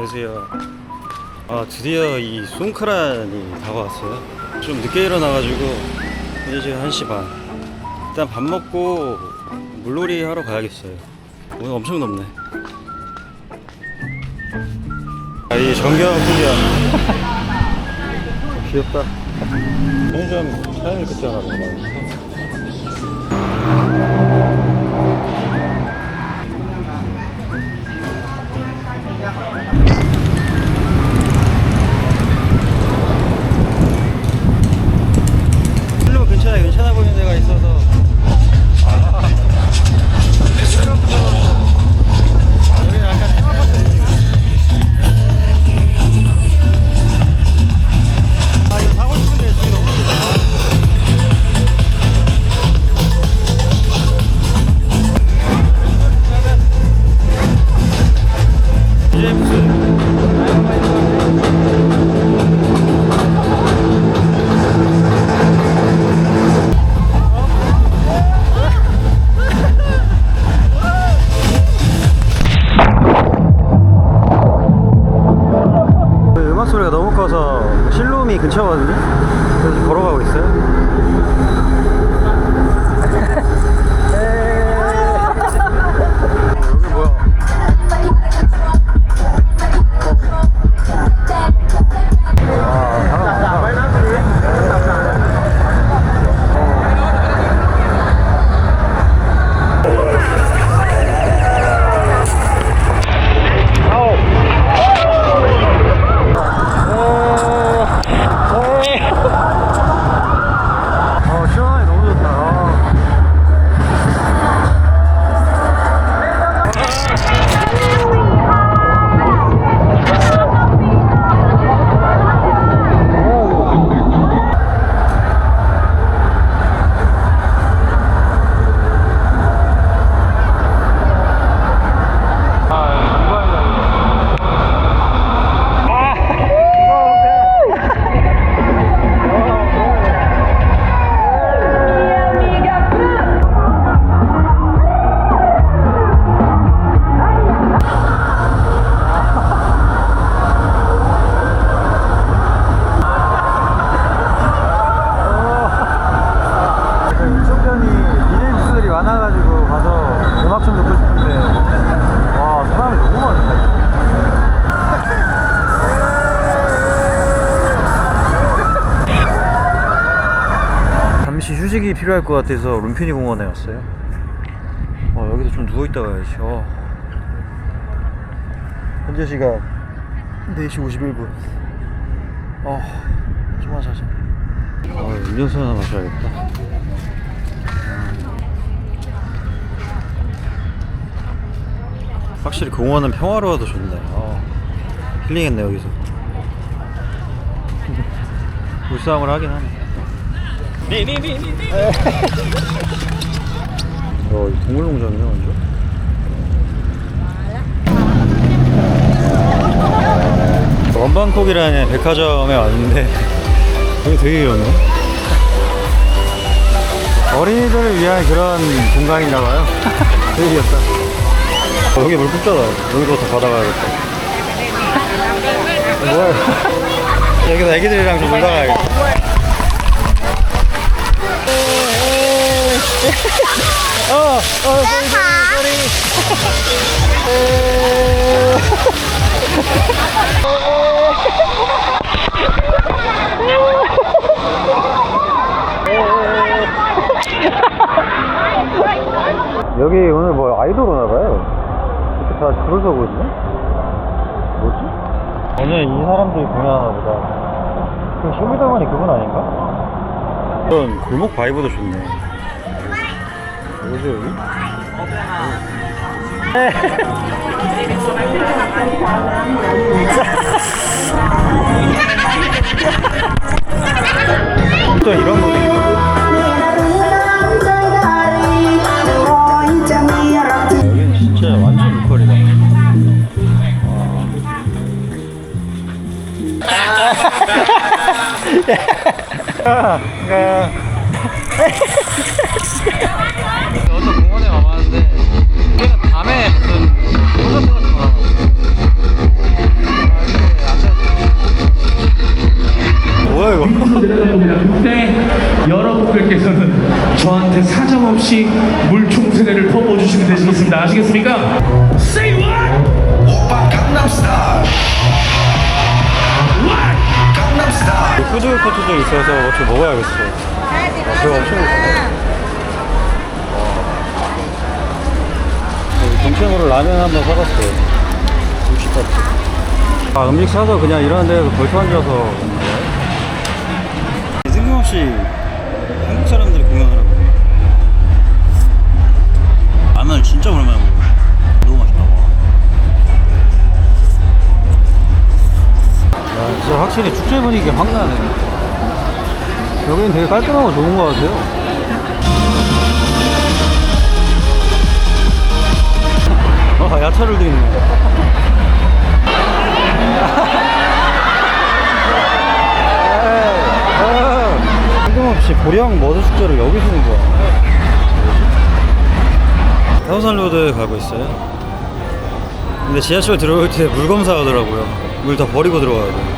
안녕하세요. 드디어 이 송크란이 다가왔어요. 좀 늦게 일어나가지고 이제 지금 1시 반. 일단 밥 먹고 물놀이 하러 가야겠어요. 오늘 엄청 덥네. 이 정겨운이야. 귀엽다. 편의점 사연을 그때 하나 봐. 괜찮아 보이는 데가 있어서. 여기는 약간 테마 같은 느낌이야. 이거 사고 싶은데 지금 너무 좋다. 이제 무슨 소리가 너무 커서 실룸이 근처거든요. 그래서 걸어가고 있어요. 여기 뭐야? 많아가지고 가서 음악 좀 듣고 싶은데 와 사람이 너무 많다. 잠시 휴식이 필요할 것 같아서 룸피니 공원에 왔어요. 여기서 좀 누워있다 가야지. 현재 시각 4시 51분. 좀만 자자. 음료수 하나 마셔야겠다. 확실히 공원은 평화로워도 좋네. 힐링했네 여기서. 물싸움을 하긴 하네. 동물농장이네 완전. 원방콕이라는 백화점에 왔는데 여기 되게 귀엽네. 어린이들을 위한 그런 공간인가봐요. 되게 귀엽다. 여기 물 붓잖아. 여기도 다 받아가야겠다. 뭐야? 여기서 애기들이랑 좀 놀다 가야겠다. 소리. 여기 오늘 뭐 아이돌 오나봐요. 다 줄을 서고 있네? 뭐지? 오늘 이 사람들이 공연하나 보다. 그럼 쇼미더머니 그분 아닌가? 이런 골목 바이브도 좋네. 뭐지 여기? 또 이런 것도 있고. 여기는 진짜 완전 로컬이다. 어떤 공원에 와봤는데 여기는 밤에 무슨 콘서트 같은 거 하나. 물총세례를 퍼부어주시면 되시겠습니다. 아시겠습니까? Say what? 오빠 강남스타일 What? 강남스타일 푸드 코트도 있어서 어떻게 먹어야겠어. 그거 엄청 동생으로 라면 한번 사봤어요. 음식값. 아, 음식 사서 그냥 이런 데서 벌써 앉아서 오는 거야? 뜬금없이 한국 사람들이 공연을 하고. 라면 진짜 오랜만에 먹어. 너무 맛있다. 야, 진짜 확실히 축제 분위기 확 나네. 여기는 되게 깔끔하고 좋은 것 같아요. 야차를 드리네. 뜬금없이 고량 머드 축제를 여기서 온 거야. 타우산로드에 가고 있어요. 근데 지하철 들어올 때 물 검사하더라고요. 물 다 버리고 들어가야 돼.